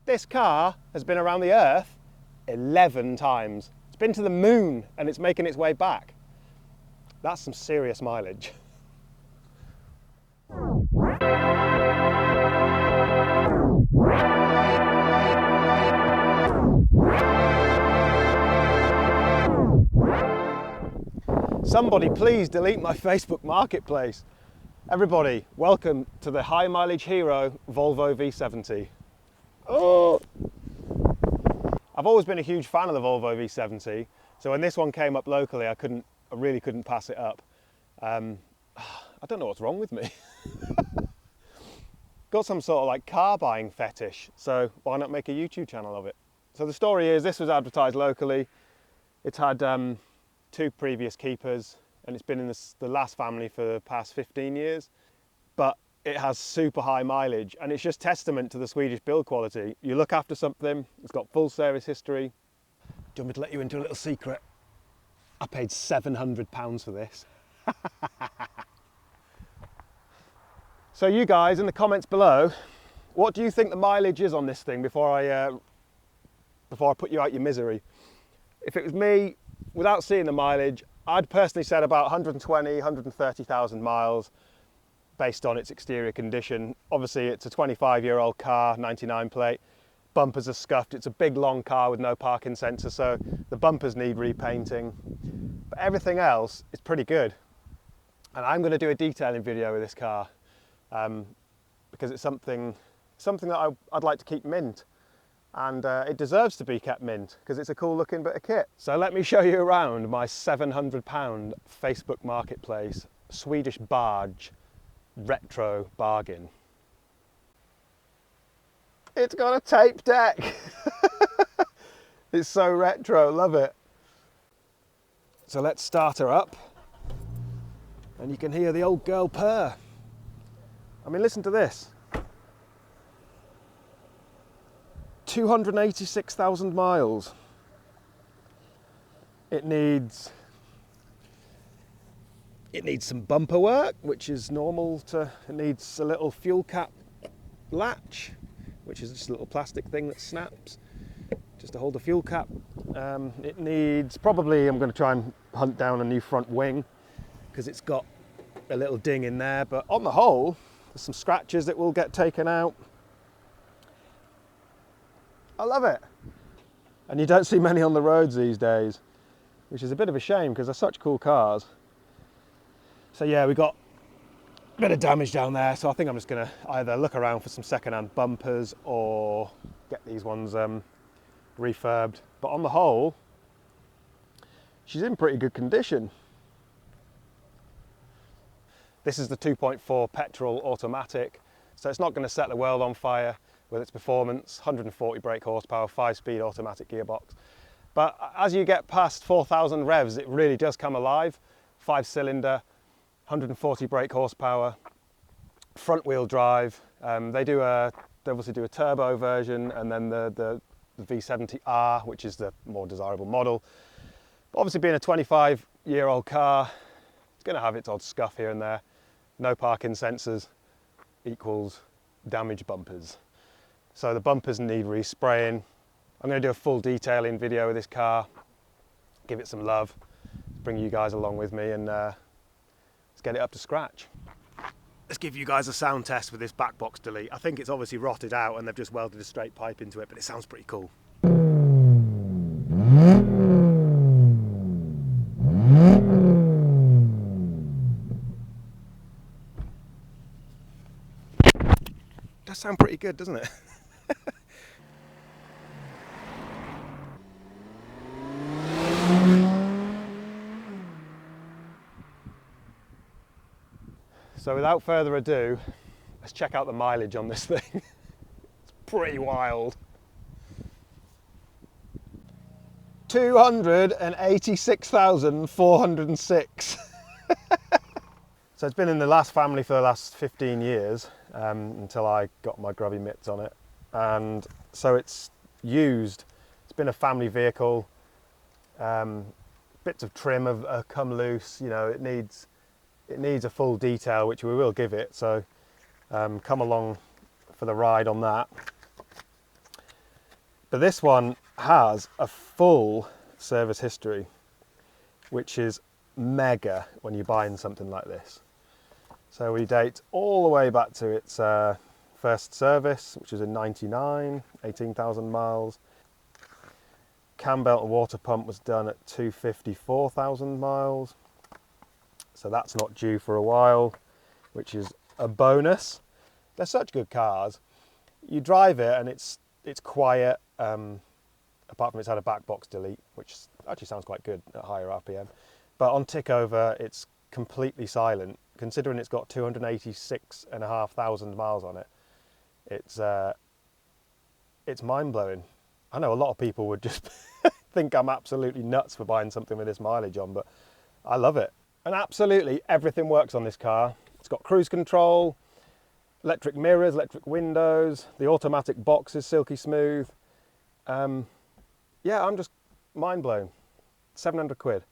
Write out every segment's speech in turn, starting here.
This car has been around the Earth 11 times. It's been to the moon and it's making its way back. That's some serious mileage. Somebody please delete my Facebook Marketplace. Everybody, welcome to the high mileage hero Volvo V70. Oh! I've always been a huge fan of the Volvo V70, so when this one came up locally, I really couldn't pass it up. I don't know what's wrong with me. Got some sort of like car buying fetish, so why not make a YouTube channel of it? So the story is, this was advertised locally. It's had 2 previous keepers, and it's been in the last family for the past 15 years. But it has super high mileage, and it's just testament to the Swedish build quality. You look after something, it's got full service history. Do you want me to let you into a little secret? I paid £700 for this. So you guys, in the comments below, what do you think the mileage is on this thing before I put you out your misery? If it was me, without seeing the mileage, I'd personally said about 120, 130,000 miles based on its exterior condition. Obviously it's a 25-year-old car, 99 plate, bumpers are scuffed, it's a big long car with no parking sensor, so the bumpers need repainting. But everything else is pretty good. And I'm going to do a detailing video with this car because it's something that I'd like to keep mint. And it deserves to be kept mint because it's a cool looking bit of kit. So let me show you around my £700 Facebook Marketplace Swedish barge retro bargain. It's got a tape deck. It's so retro, love it. So let's start her up and you can hear the old girl purr. I mean, listen to this. 286,000 miles. It needs some bumper work, which is normal it needs a little fuel cap latch, which is just a little plastic thing that snaps just to hold the fuel cap. It needs, probably I'm going to try and hunt down a new front wing because it's got a little ding in there, but on the whole, there's some scratches that will get taken out. I love it. And you don't see many on the roads these days, which is a bit of a shame because they're such cool cars. So yeah, we got a bit of damage down there, so I think I'm just going to either look around for some second-hand bumpers or get these ones refurbed. But on the whole, she's in pretty good condition. This is the 2.4 petrol automatic, so it's not going to set the world on fire with its performance, 140 brake horsepower, 5-speed automatic gearbox. But as you get past 4,000 revs, it really does come alive. 5-cylinder, 140 brake horsepower, front wheel drive. They obviously do a turbo version, and then the V70R, which is the more desirable model. But obviously being a 25-year-old car, it's going to have its odd scuff here and there. No parking sensors equals damaged bumpers. So the bumpers need respraying. I'm going to do a full detailing video of this car, give it some love, bring you guys along with me, and let's get it up to scratch. Let's give you guys a sound test with this back box delete. I think it's obviously rotted out and they've just welded a straight pipe into it, but it sounds pretty cool. Does sound pretty good, doesn't it? So without further ado, let's check out the mileage on this thing. It's pretty wild. 286,406. So it's been in the last family for the last 15 years until I got my grubby mitts on it. And so it's used. It's been a family vehicle. Bits of trim have come loose. You know, it needs a full detail, which we will give it. So come along for the ride on that. But this one has a full service history, which is mega when you're buying something like this. So we date all the way back to its first service, which was in '99, 18,000 miles. Cam belt and water pump was done at 254,000 miles. So that's not due for a while, which is a bonus. They're such good cars. You drive it and it's quiet, apart from it's had a back box delete, which actually sounds quite good at higher RPM. But on tick over, it's completely silent. Considering it's got 286,500 miles on it, it's mind-blowing. I know a lot of people would just think I'm absolutely nuts for buying something with this mileage on, but I love it. And absolutely everything works on this car. It's got cruise control, electric mirrors, electric windows, the automatic box is silky smooth. Yeah, I'm just mind blown. 700 quid.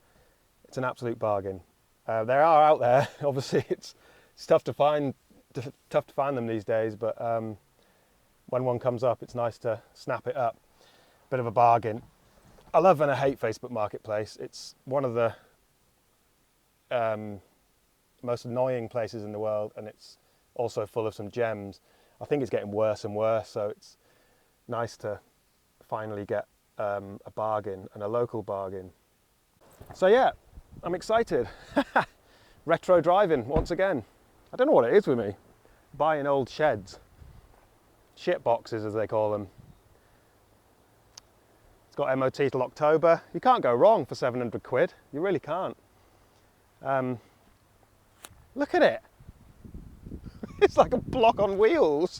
It's an absolute bargain. There are out there, obviously it's tough to find them these days, but when one comes up, it's nice to snap it up. Bit of a bargain. I love and I hate Facebook Marketplace. It's one of the most annoying places in the world, and it's also full of some gems. I think it's getting worse and worse, so it's nice to finally get a bargain, and a local bargain. So yeah, I'm excited. Retro driving once again. I don't know what it is with me. Buying old sheds. Shit boxes as they call them. It's got MOT till October. You can't go wrong for 700 quid. You really can't. Look at it. It's like a block on wheels.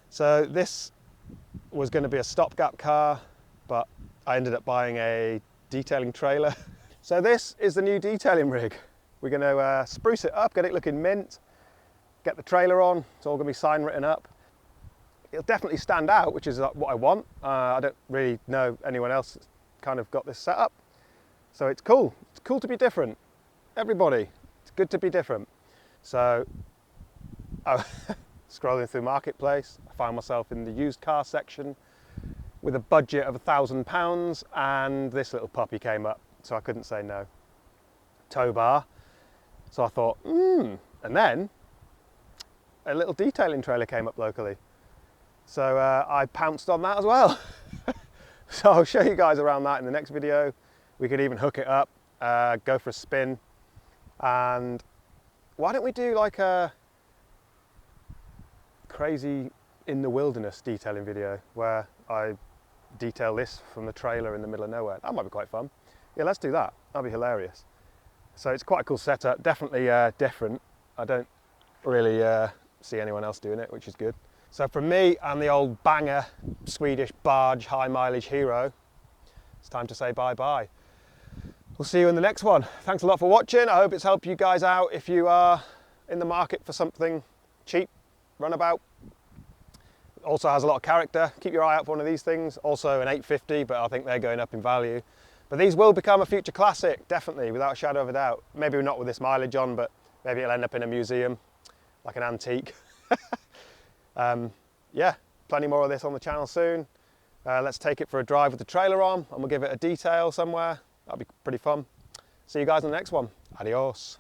So this was going to be a stopgap car, but I ended up buying a detailing trailer. So this is the new detailing rig. We're going to spruce it up, get it looking mint, get the trailer on. It's all going to be sign written up. It'll definitely stand out, which is what I want. I don't really know anyone else that's kind of got this set up. So it's cool. It's cool to be different. Everybody, it's good to be different. So scrolling through Marketplace, I found myself in the used car section with a budget of £1,000, and this little puppy came up, so I couldn't say no. Tow bar. So I thought, and then a little detailing trailer came up locally. So I pounced on that as well. So I'll show you guys around that in the next video. We could even hook it up, go for a spin. And why don't we do like a crazy in the wilderness detailing video where I detail this from the trailer in the middle of nowhere. That might be quite fun. Yeah, let's do that. That'd be hilarious. So it's quite a cool setup, definitely different. I don't really see anyone else doing it, which is good. So from me and the old banger Swedish barge high mileage hero, it's time to say bye-bye. We'll see you in the next one. Thanks a lot for watching. I hope it's helped you guys out if you are in the market for something cheap, runabout. Also has a lot of character. Keep your eye out for one of these things. Also an 850, but I think they're going up in value. But these will become a future classic, definitely, without a shadow of a doubt. Maybe not with this mileage on, but maybe it'll end up in a museum, like an antique. Yeah, plenty more of this on the channel soon. Let's take it for a drive with the trailer on, and we'll give it a detail somewhere. That'll be pretty fun. See you guys in the next one. Adios.